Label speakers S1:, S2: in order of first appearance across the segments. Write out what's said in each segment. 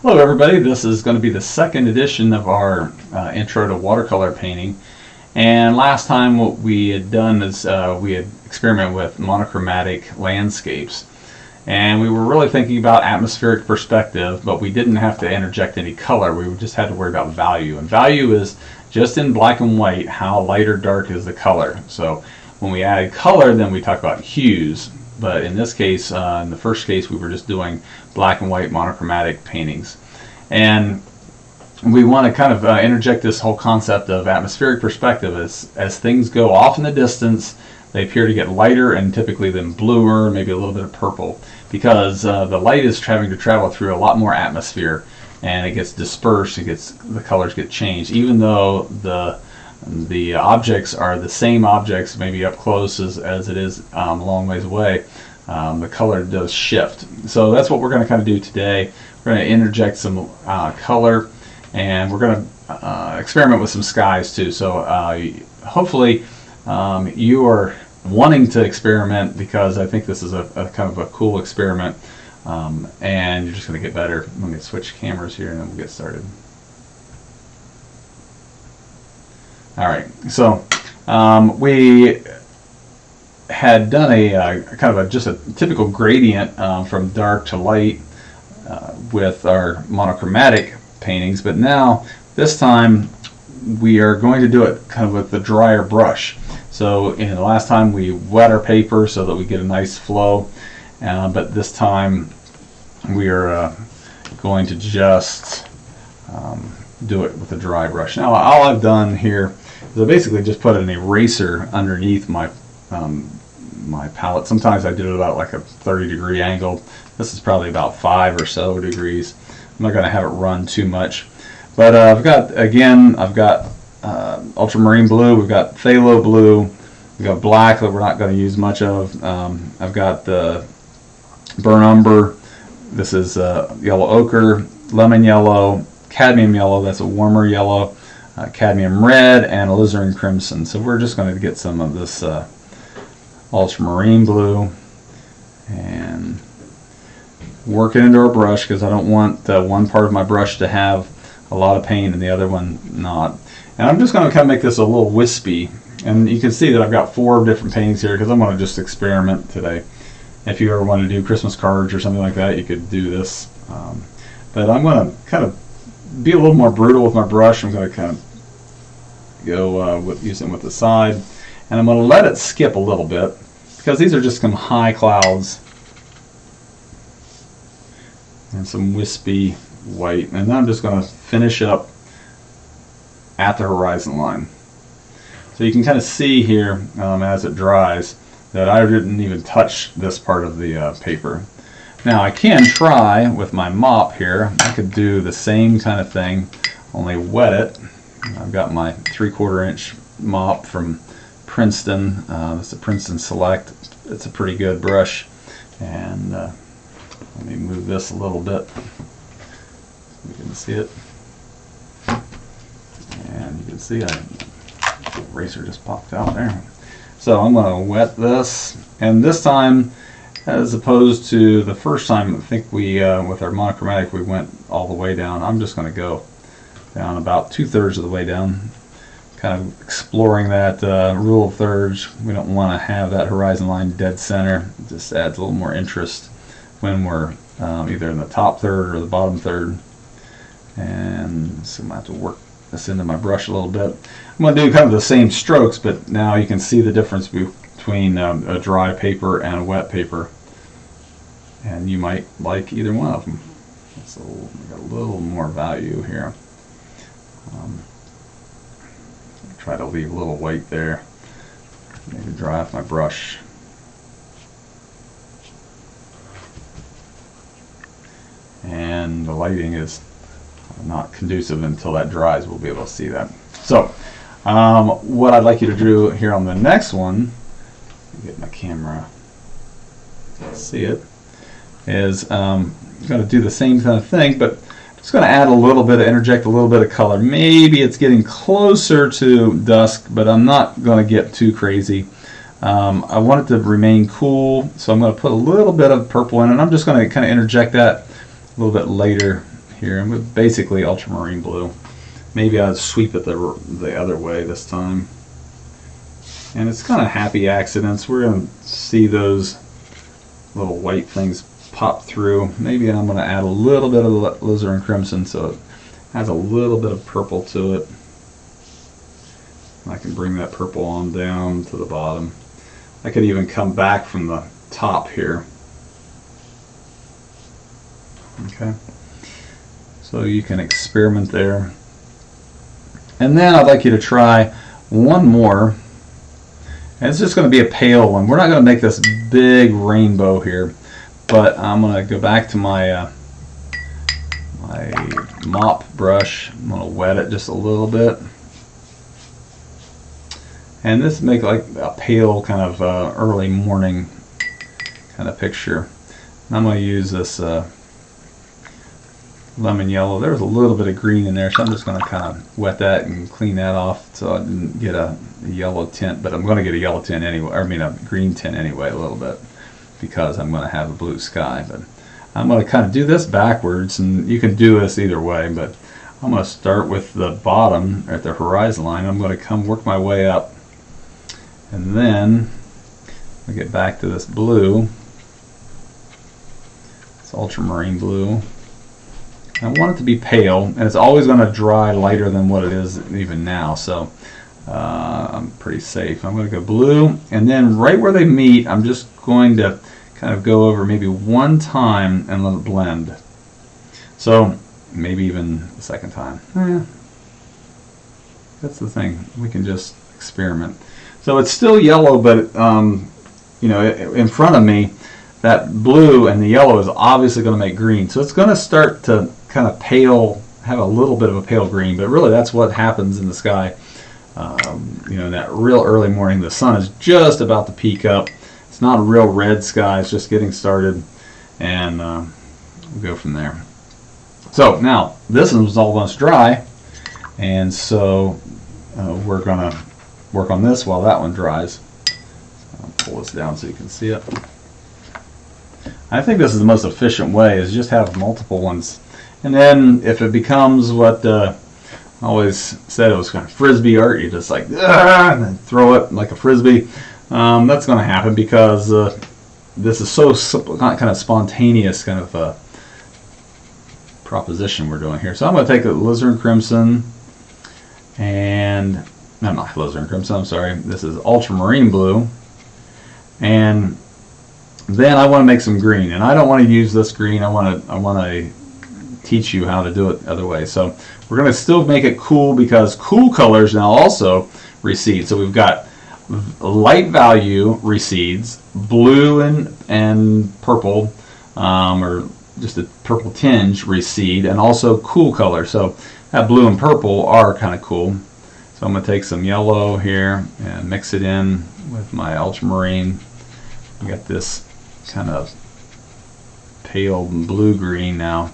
S1: Hello everybody, this is going to be the second edition of our intro to watercolor painting. And last time what we had done is we had experimented with monochromatic landscapes. And we were really thinking about atmospheric perspective, but we didn't have to interject any color. We just had to worry about value. And value is just in black and white, how light or dark is the color. So when we added color, then we talk about hues. But in this case, in the first case, we were just doing black and white monochromatic paintings. And we want to kind of interject this whole concept of atmospheric perspective. As things go off in the distance, they appear to get lighter and typically then bluer, maybe a little bit of purple, because the light is having to travel through a lot more atmosphere, and it gets dispersed, the colors get changed, even though the objects are the same objects, maybe up close as it is a long ways away. The color does shift. So that's what we're going to kind of do today. We're going to interject some color, and we're going to experiment with some skies too. So hopefully you are wanting to experiment, because I think this is a kind of a cool experiment, and you're just going to get better. Let me switch cameras here and then we'll get started. Alright, so we had done a kind of just a typical gradient from dark to light with our monochromatic paintings, but now this time we are going to do it kind of with the Dreier brush. So in the last time we wet our paper so that we get a nice flow, but this time we are going to just do it with a dry brush. Now all I've done here is I basically just put an eraser underneath my my palette. Sometimes I did it about like a 30-degree angle. This is probably about 5 or so degrees. I'm not going to have it run too much. But I've got ultramarine blue, we've got phthalo blue, we've got black that we're not going to use much of. I've got the burnt umber, this is yellow ochre, lemon yellow, cadmium yellow, that's a warmer yellow, cadmium red, and alizarin crimson. So we're just going to get some of this ultramarine blue and work it into our brush, because I don't want one part of my brush to have a lot of paint and the other one not. And I'm just going to kind of make this a little wispy, and you can see that I've got 4 different paintings here because I'm going to just experiment today. If you ever want to do Christmas cards or something like that, you could do this, but I'm going to kind of be a little more brutal with my brush. I'm going to kind of go using with the side, and I'm going to let it skip a little bit because these are just some high clouds and some wispy white, and then I'm just going to finish up at the horizon line. So you can kind of see here as it dries that I didn't even touch this part of the paper. Now I can try with my mop here. I could do the same kind of thing, only wet it. I've got my 3/4 inch mop from Princeton. It's a Princeton Select. It's a pretty good brush. And let me move this a little bit. You can see it. And you can see the eraser just popped out there. So I'm going to wet this. And this time, as opposed to the first time, I think we, with our monochromatic, we went all the way down. I'm just going to go down about 2/3 of the way down, kind of exploring that rule of thirds. We don't want to have that horizon line dead center. It just adds a little more interest when we're either in the top third or the bottom third. And so I'm going to have to work this into my brush a little bit. I'm going to do kind of the same strokes, but now you can see the difference between a dry paper and a wet paper. And you might like either one of them. So we got a little more value here. Try to leave a little white there. Maybe dry off my brush. And the lighting is not conducive until that dries. We'll be able to see that. So what I'd like you to do here on the next one, get my camera to see it, is going to do the same kind of thing, but just going to add a little bit, interject a little bit of color. Maybe it's getting closer to dusk, but I'm not going to get too crazy. I want it to remain cool, so I'm going to put a little bit of purple in it. I'm just going to kind of interject that a little bit later here, and basically ultramarine blue. Maybe I'll sweep it the other way this time. And it's kind of happy accidents. We're going to see those little white things pop through. Maybe I'm going to add a little bit of alizarin crimson so it has a little bit of purple to it. I can bring that purple on down to the bottom. I could even come back from the top here. Okay, so you can experiment there. And then I'd like you to try one more, and it's just going to be a pale one. We're not going to make this big rainbow here, but I'm going to go back to my my mop brush. I'm going to wet it just a little bit. And this make like a pale kind of early morning kind of picture. And I'm going to use this lemon yellow. There was a little bit of green in there, so I'm just going to kind of wet that and clean that off so I didn't get a yellow tint. But I'm going to get a yellow tint anyway, or I mean a green tint anyway a little bit, because I'm going to have a blue sky. But I'm going to kind of do this backwards, and you can do this either way, but I'm going to start with the bottom at the horizon line. I'm going to come work my way up. And then I get back to this blue. It's ultramarine blue. I want it to be pale, and it's always going to dry lighter than what it is even now, so I'm pretty safe. I'm going to go blue, and then right where they meet, I'm just going to kind of go over maybe one time and let it blend. So maybe even the second time. That's the thing. We can just experiment. So it's still yellow, but you know, in front of me, that blue and the yellow is obviously going to make green. So it's going to start to kind of pale, have a little bit of a pale green, but really that's what happens in the sky. You know, in that real early morning, the sun is just about to peak up. It's not a real red sky, it's just getting started, and we'll go from there. So now this one's almost dry, and so we're going to work on this while that one dries. I'll pull this down so you can see it. I think this is the most efficient way, is just have multiple ones. And then if it becomes what I always said, it was kind of frisbee art, you just like and then throw it like a frisbee. That's going to happen because this is so kind of spontaneous kind of proposition we're doing here. So I'm going to take the alizarin crimson, and no, not alizarin crimson, I'm sorry. This is ultramarine blue, and then I want to make some green, and I don't want to use this green. I want to teach you how to do it the other way. So we're going to still make it cool, because cool colors now also recede. So we've got light value recedes, blue and purple, or just a purple tinge recede, and also cool color. So that blue and purple are kind of cool. So I'm going to take some yellow here and mix it in with my ultramarine. We got this kind of pale blue-green now.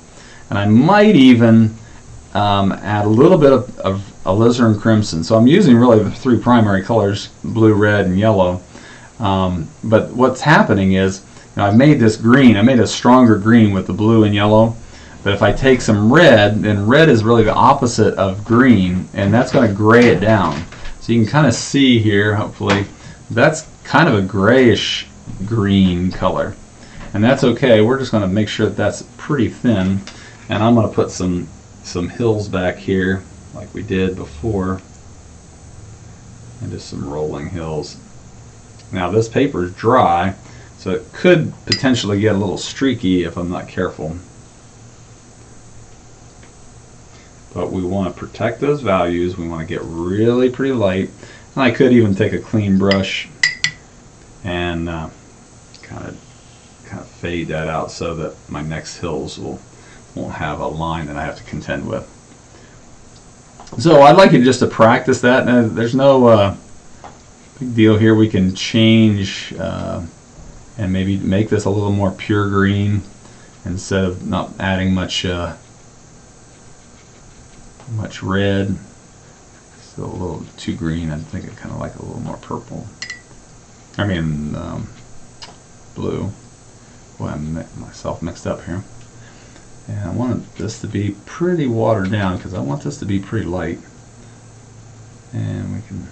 S1: And I might even add a little bit of alizarin crimson. So I'm using really the three primary colors, blue, red, and yellow. But what's happening is, you know, I've made this green. I made a stronger green with the blue and yellow. But if I take some red, then red is really the opposite of green, and that's going to gray it down. So you can kind of see here, hopefully, that's kind of a grayish green color. And that's okay. We're just going to make sure that that's pretty thin. And I'm going to put some hills back here like we did before, and just some rolling hills. Now this paper is dry, so it could potentially get a little streaky if I'm not careful. But we want to protect those values. We want to get really pretty light. And I could even take a clean brush and kind of fade that out so that my next hills won't have a line that I have to contend with. So I'd like you just to practice that. Now, there's no big deal here. We can change and maybe make this a little more pure green instead of not adding much red. Still a little too green. I think I kind of like a little more purple. I mean blue. Boy, I'm myself mixed up here. And I want this to be pretty watered down because I want this to be pretty light. And we can,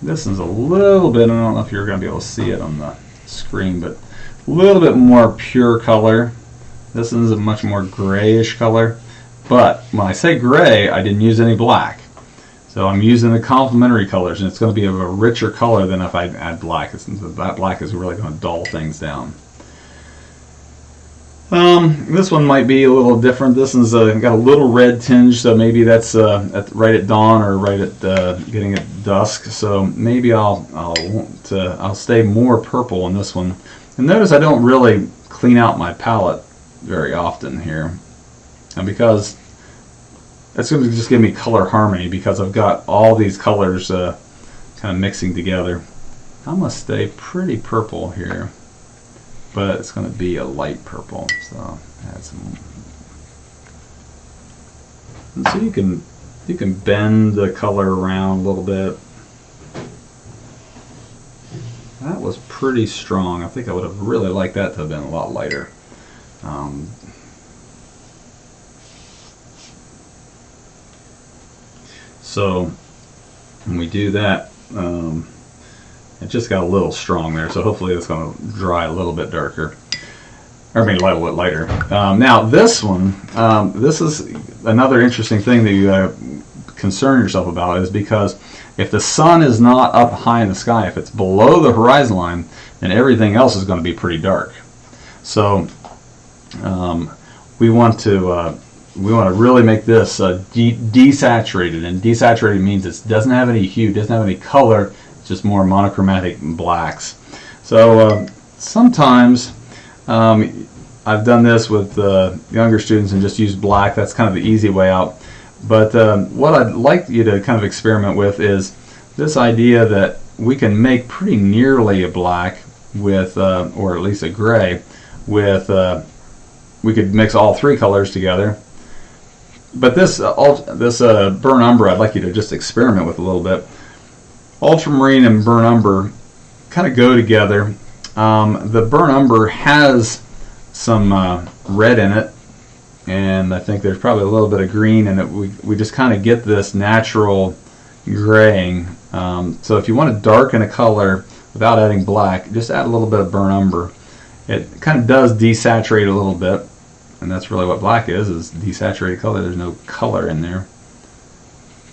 S1: this is a little bit, I don't know if you're going to be able to see it on the screen, but a little bit more pure color. This is a much more grayish color. But when I say gray, I didn't use any black. So I'm using the complementary colors, and it's going to be of a richer color than if I add black. That black is really going to dull things down. This one might be a little different. This is got a little red tinge, so maybe that's right at dawn or right at getting at dusk. So maybe I'll stay more purple in this one. And notice I don't really clean out my palette very often here, and because that's going to just give me color harmony because I've got all these colors kind of mixing together. I'm going to stay pretty purple here, but it's going to be a light purple. So add some. And so you can bend the color around a little bit. That was pretty strong. I think I would have really liked that to have been a lot lighter. So when we do that, it just got a little strong there. So hopefully it's going to dry a little bit darker, or maybe a little bit lighter. Now this one, this is another interesting thing that you concern yourself about, is because if the sun is not up high in the sky, if it's below the horizon line, then everything else is going to be pretty dark. So we want to really make this desaturated, and desaturated means it doesn't have any hue, doesn't have any color, it's just more monochromatic blacks. So sometimes I've done this with younger students and just used black. That's kind of the easy way out. But what I'd like you to kind of experiment with is this idea that we can make pretty nearly a black with, or at least a gray, with, we could mix all three colors together. But this burnt umber, I'd like you to just experiment with a little bit. Ultramarine and burnt umber kind of go together. The burnt umber has some red in it, and I think there's probably a little bit of green in it. We just kind of get this natural graying. So if you want to darken a color without adding black, just add a little bit of burnt umber. It kind of does desaturate a little bit, and that's really what black is desaturated color. There's no color in there.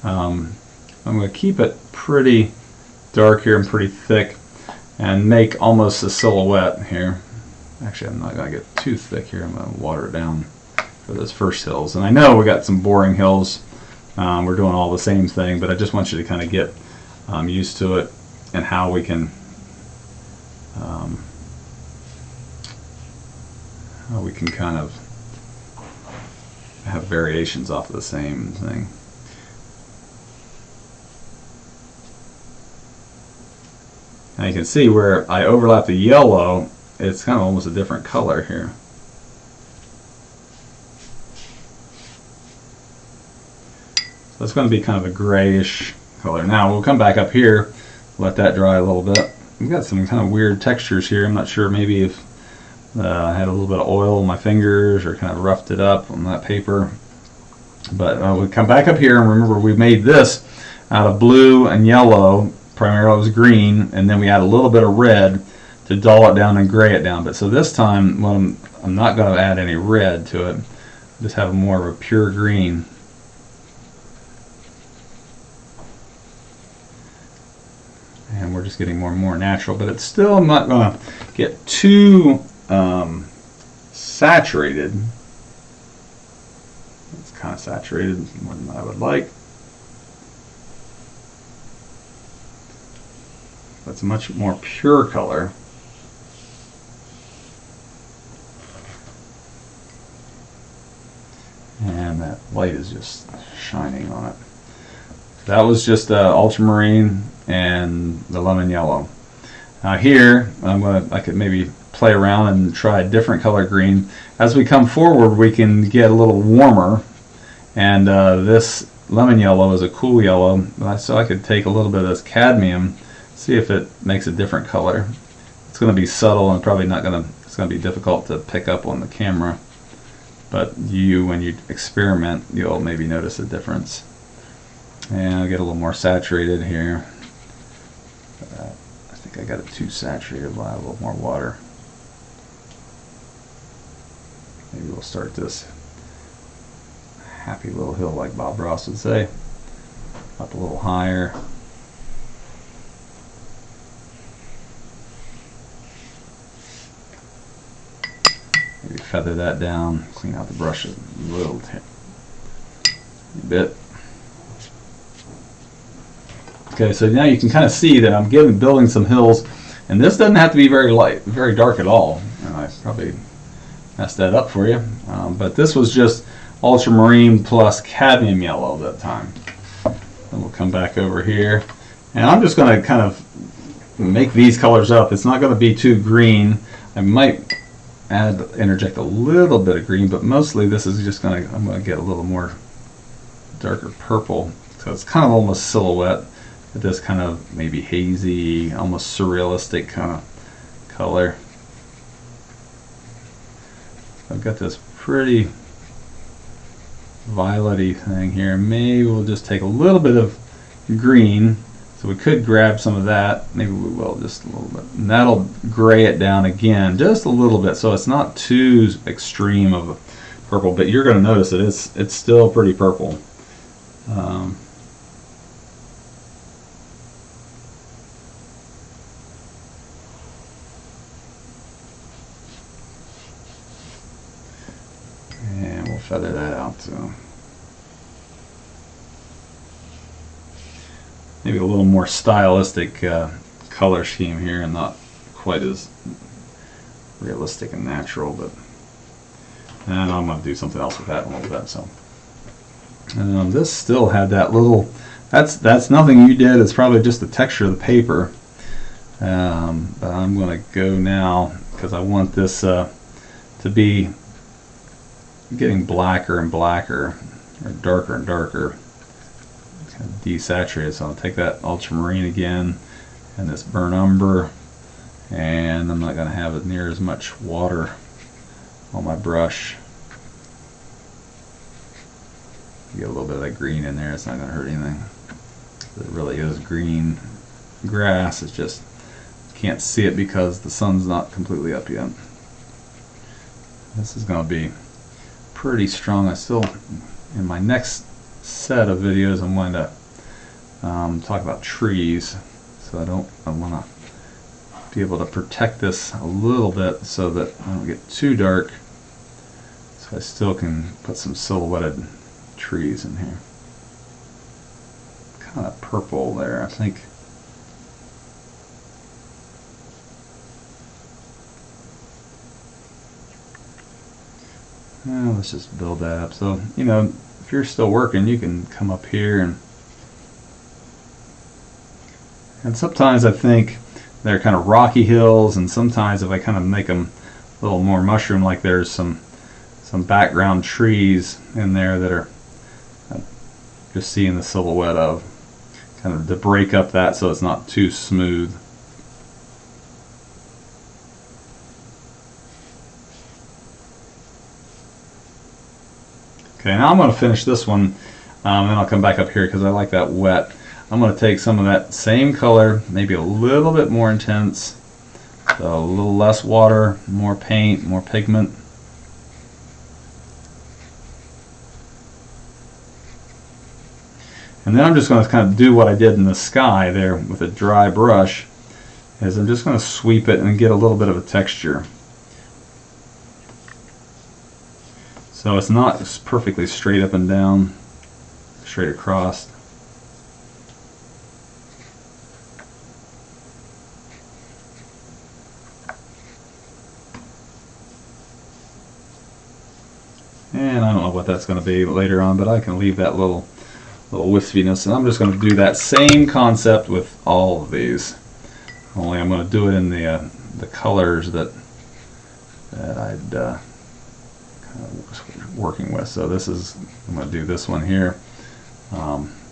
S1: I'm going to keep it pretty dark here and pretty thick and make almost a silhouette here. Actually, I'm not going to get too thick here. I'm going to water it down for those first hills. And I know we got some boring hills. We're doing all the same thing, but I just want you to kind of get used to it and how we can kind of have variations off of the same thing. Now you can see where I overlap the yellow, it's kind of almost a different color here. So it's going to be kind of a grayish color. Now we'll come back up here, let that dry a little bit. We've got some kind of weird textures here. I'm not sure, maybe if I had a little bit of oil on my fingers or kind of roughed it up on that paper. But we'll come back up here, and remember we made this out of blue and yellow. Primarily it was green, and then we add a little bit of red to dull it down and gray it down. But so this time, I'm not going to add any red to it. Just have more of a pure green. And we're just getting more and more natural, but it's still not going to get too saturated. It's kind of saturated more than I would like. That's a much more pure color. And that light is just shining on it. That was just ultramarine and the lemon yellow. Now here, I could maybe play around and try a different color green. As we come forward, we can get a little warmer, and this lemon yellow is a cool yellow. So I could take a little bit of this cadmium, see if it makes a different color. It's going to be subtle and probably not going to. It's going to be difficult to pick up on the camera. but when you experiment, you'll maybe notice a difference. And I'll get a little more saturated here. I think I got it too saturated. I'll add a little more water. Maybe we'll start this happy little hill like Bob Ross would say. Up a little higher. Maybe feather that down, clean out the brush a little bit. Okay, so now you can kind of see that I'm building some hills, and this doesn't have to be very light, very dark at all. And I probably messed that up for you, but this was just ultramarine plus cadmium yellow that time. Then we'll come back over here, and I'm just going to kind of make these colors up. It's not going to be too green. I might interject a little bit of green, but mostly this is just going to, I'm going to get a little more darker purple, so it's kind of almost silhouette, but this kind of maybe hazy, almost surrealistic kind of color. I've got this pretty violet-y thing here. Maybe we'll just take a little bit of green, so we could grab some of that. Maybe we will just a little bit, and that'll gray it down again just a little bit, so it's not too extreme of a purple, but you're going to notice that it's still pretty purple. And we'll feather that out too. Maybe a little more stylistic color scheme here, and not quite as realistic and natural. But and I'm going to do something else with that in a little bit. So this still had that little. That's nothing you did. It's probably just the texture of the paper. But I'm going to go now because I want this to be getting blacker and blacker, or darker and darker. It's kind of desaturated, so I'll take that ultramarine again and this burnt umber, and I'm not going to have it near as much water on my brush. Get a little bit of that green in there, it's not going to hurt anything. It really is green grass, it's just can't see it because the sun's not completely up yet. This is going to be pretty strong. I still, in my next set of videos, I'm going to talk about trees, so I want to be able to protect this a little bit so that I don't get too dark, so I still can put some silhouetted trees in here. Kind of purple there, I think. Let's just build that up. So, you know, if you're still working, you can come up here, and sometimes I think they're kind of rocky hills, and sometimes if I kind of make them a little more mushroom, like there's some background trees in there that are just seeing the silhouette of, kind of to break up that so it's not too smooth. Okay, now I'm going to finish this one, and then I'll come back up here because I like that wet. I'm going to take some of that same color, maybe a little bit more intense, so a little less water, more paint, more pigment. And then I'm just going to kind of do what I did in the sky there with a dry brush, is I'm just going to sweep it and get a little bit of a texture. So it's not perfectly straight up and down, straight across. And I don't know what that's going to be later on, but I can leave that little wispiness. And I'm just going to do that same concept with all of these. Only I'm going to do it in the colors that I'd kind of working with. So this is, I'm going to do this one here.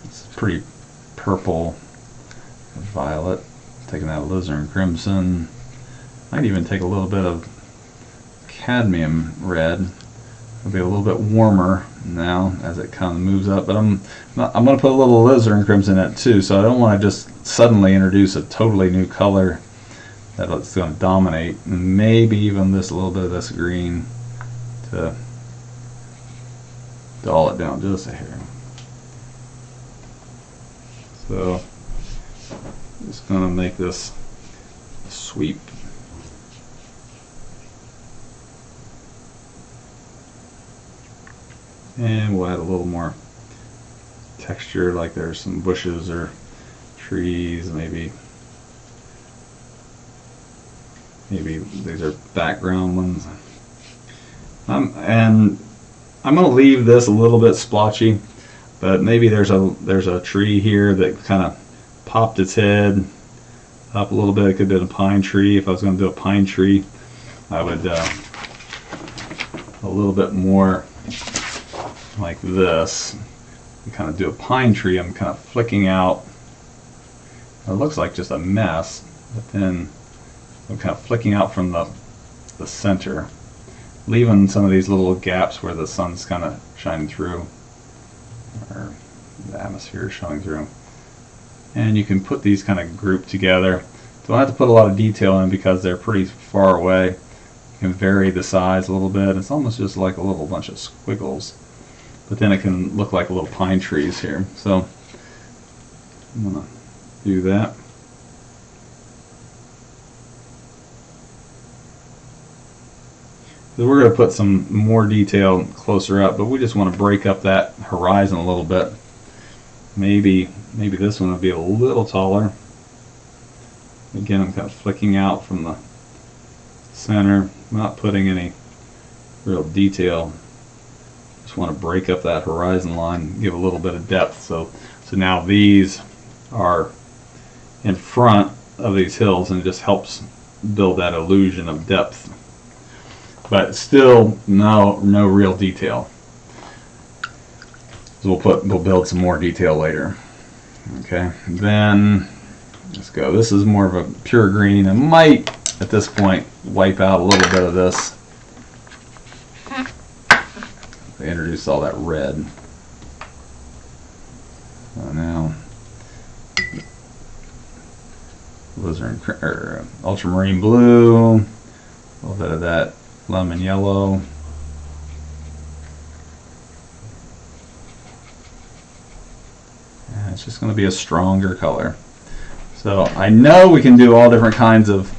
S1: It's pretty purple, violet. Taking that alizarin crimson. Might even take a little bit of cadmium red. It'll be a little bit warmer now as it kind of moves up, but I'm going to put a little alizarin crimson in it too, so I don't want to just suddenly introduce a totally new color that's going to dominate, and maybe even this, a little bit of this green to dull it down just a hair. So just going to make this sweep. And we'll add a little more texture, like there's some bushes or trees, maybe these are background ones. And I'm going to leave this a little bit splotchy, but maybe there's a tree here that kind of popped its head up a little bit. It could have been a pine tree. If I was going to do a pine tree, I would a little bit more like this. And kind of do a pine tree. I'm kind of flicking out. It looks like just a mess, but then I'm kind of flicking out from the center, leaving some of these little gaps where the sun's kind of shining through, or the atmosphere is showing through. And you can put these kind of grouped together. Don't have to put a lot of detail in because they're pretty far away. You can vary the size a little bit. It's almost just like a little bunch of squiggles. But then it can look like little pine trees here. So I'm going to do that. So we're going to put some more detail closer up, but we just want to break up that horizon a little bit. Maybe this one will be a little taller. Again, I'm kind of flicking out from the center, not putting any real detail. Just want to break up that horizon line, give a little bit of depth. So now these are in front of these hills, and it just helps build that illusion of depth. But still, no real detail. So we'll build some more detail later. Okay, then let's go. This is more of a pure green. I might at this point wipe out a little bit of this. I introduced all that red. So now, ultramarine blue, a little bit of that lemon yellow. And it's just going to be a stronger color. So I know we can do all different kinds of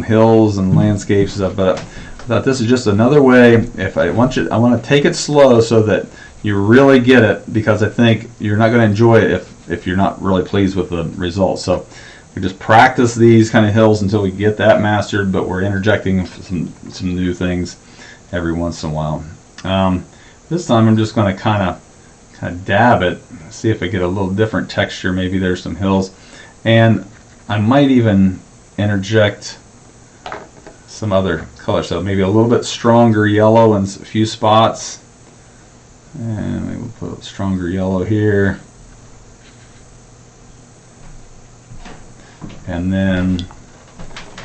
S1: hills and landscapes stuff, but I thought this is just another way. If I want to take it slow so that you really get it, because I think you're not going to enjoy it if you're not really pleased with the results. So we just practice these kind of hills until we get that mastered, but we're interjecting some new things every once in a while. This time I'm just going to kind of dab it, see if I get a little different texture. Maybe there's some hills, and I might even interject some other color, so maybe a little bit stronger yellow in a few spots, and maybe we'll put a stronger yellow here, and then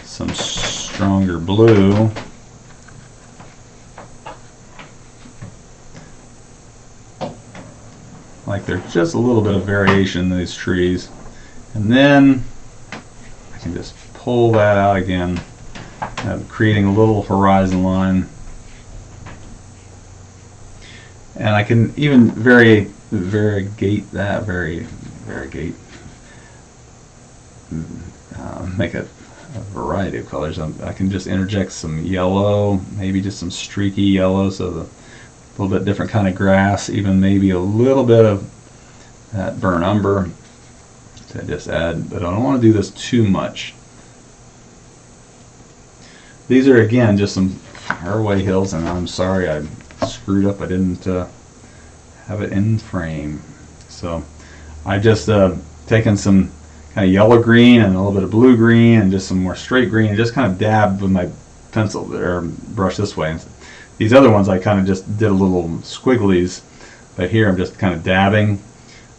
S1: some stronger blue. Like there's just a little bit of variation in these trees. And then I can just pull that out again, creating a little horizon line. And I can even variegate that, make a variety of colors. I can just interject some yellow, maybe just some streaky yellow, so a little bit different kind of grass, even maybe a little bit of that burnt umber to just add, but I don't want to do this too much. These are again just some faraway hills, and I'm sorry I screwed up. I didn't have it in frame. So I just taken some kind of yellow green and a little bit of blue green and just some more straight green, and just kind of dabbed with my pencil or brush this way. And these other ones I kind of just did a little squigglies, but here I'm just kind of dabbing.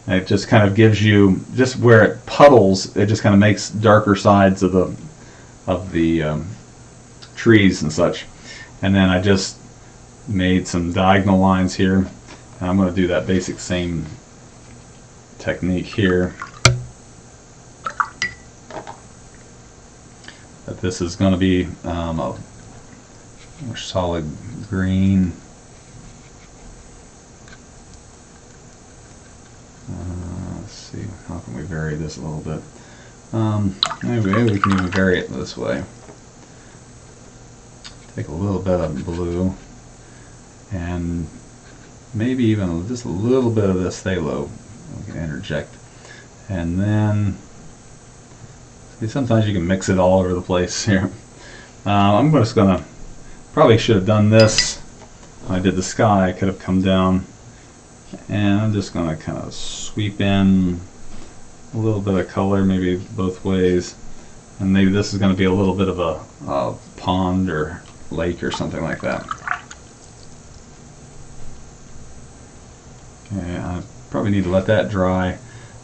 S1: And it just kind of gives you, just where it puddles, it just kind of makes darker sides of the trees and such. And then I just made some diagonal lines here, and I'm going to do that basic same technique here. But this is going to be a more solid green. Let's see, how can we vary this a little bit? Maybe we can even vary it this way. Take a little bit of blue and maybe even just a little bit of this phthalo. We can interject, and then see, sometimes you can mix it all over the place here. I'm just gonna, probably should have done this when I did the sky. I could have come down, and I'm just gonna kind of sweep in a little bit of color, maybe both ways, and maybe this is going to be a little bit of a pond or lake or something like that. Okay, I probably need to let that dry.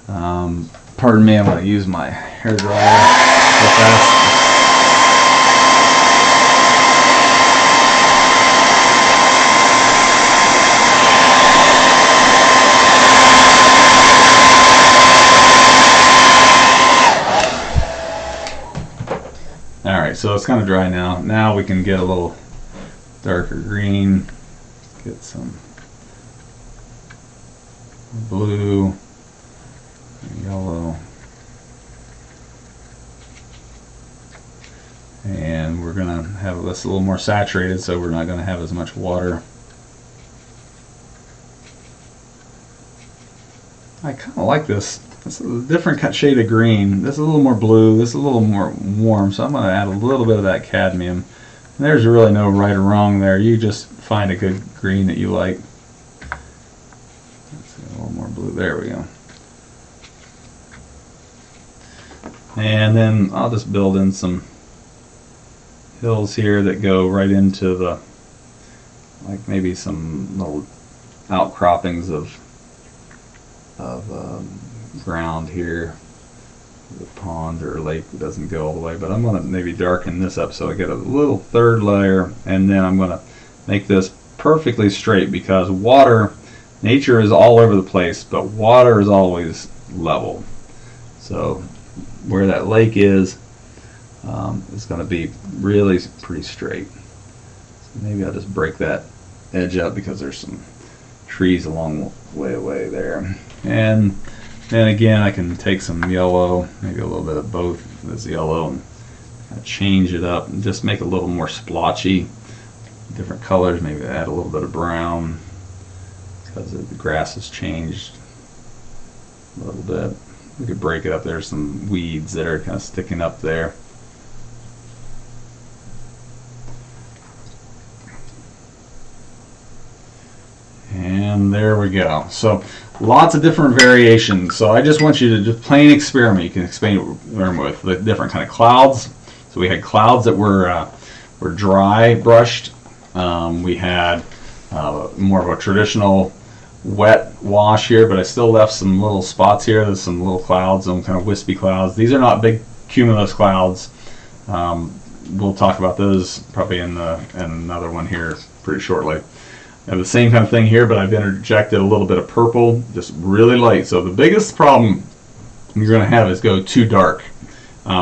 S1: Pardon me, I'm going to use my hair dryer real fast. Alright, so it's kind of dry now. Now we can get a little darker green, get some blue, yellow, and we're going to have this a little more saturated, so we're not going to have as much water. I kind of like this. It's a different shade of green. This is a little more blue. This is a little more warm. So I'm going to add a little bit of that cadmium. And there's really no right or wrong there. You just find a good green that you like. Let's see, a little more blue. There we go. And then I'll just build in some hills here that go right into the, like maybe some little outcroppings of ground here. The pond or lake doesn't go all the way, but I'm going to maybe darken this up so I get a little third layer, and then I'm going to make this perfectly straight, because water, nature is all over the place, but water is always level. So where that lake is going to be really pretty straight. So maybe I'll just break that edge up because there's some trees along the way away there. And then again, I can take some yellow, maybe a little bit of both this yellow, and kind of change it up and just make it a little more splotchy, different colors. Maybe add a little bit of brown because the grass has changed a little bit. We could break it up. There's some weeds that are kind of sticking up there. And there we go. So lots of different variations. So I just want you to just plain experiment. You can experiment with the different kind of clouds. So we had clouds that were dry brushed. We had more of a traditional wet wash here, but I still left some little spots here. There's some little clouds, some kind of wispy clouds. These are not big cumulus clouds. We'll talk about those probably in another one here pretty shortly. I have the same kind of thing here, but I've interjected a little bit of purple, just really light. So the biggest problem you're going to have is go too dark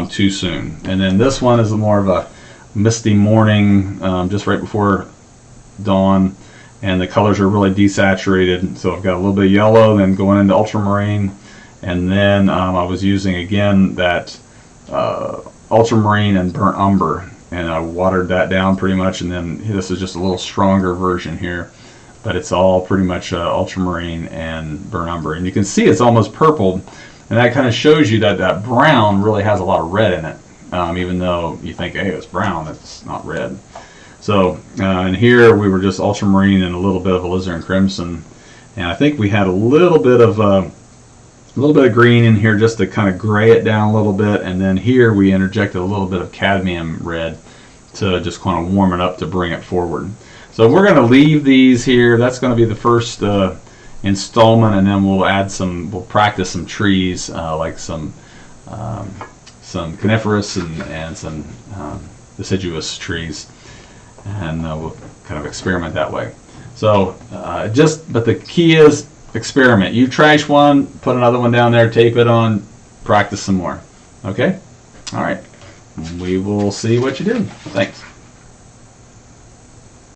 S1: too soon. And then this one is more of a misty morning, just right before dawn, and the colors are really desaturated. So I've got a little bit of yellow, then going into ultramarine, and then I was using again that ultramarine and burnt umber, and I watered that down pretty much, and then this is just a little stronger version here, but it's all pretty much ultramarine and burnt umber, and you can see it's almost purple, and that kind of shows you that that brown really has a lot of red in it, even though you think, hey, it's brown, it's not red. So and here we were just ultramarine and a little bit of alizarin crimson, and I think we had a little bit of green in here just to kind of gray it down a little bit, and then here we interjected a little bit of cadmium red to just kind of warm it up to bring it forward. So we're going to leave these here. That's going to be the first installment, and then we'll practice some trees like some coniferous and some deciduous trees, and we'll kind of experiment that way. So but the key is experiment. You trash one, put another one down there, tape it on, practice some more. Okay? All right. We will see what you do. Thanks.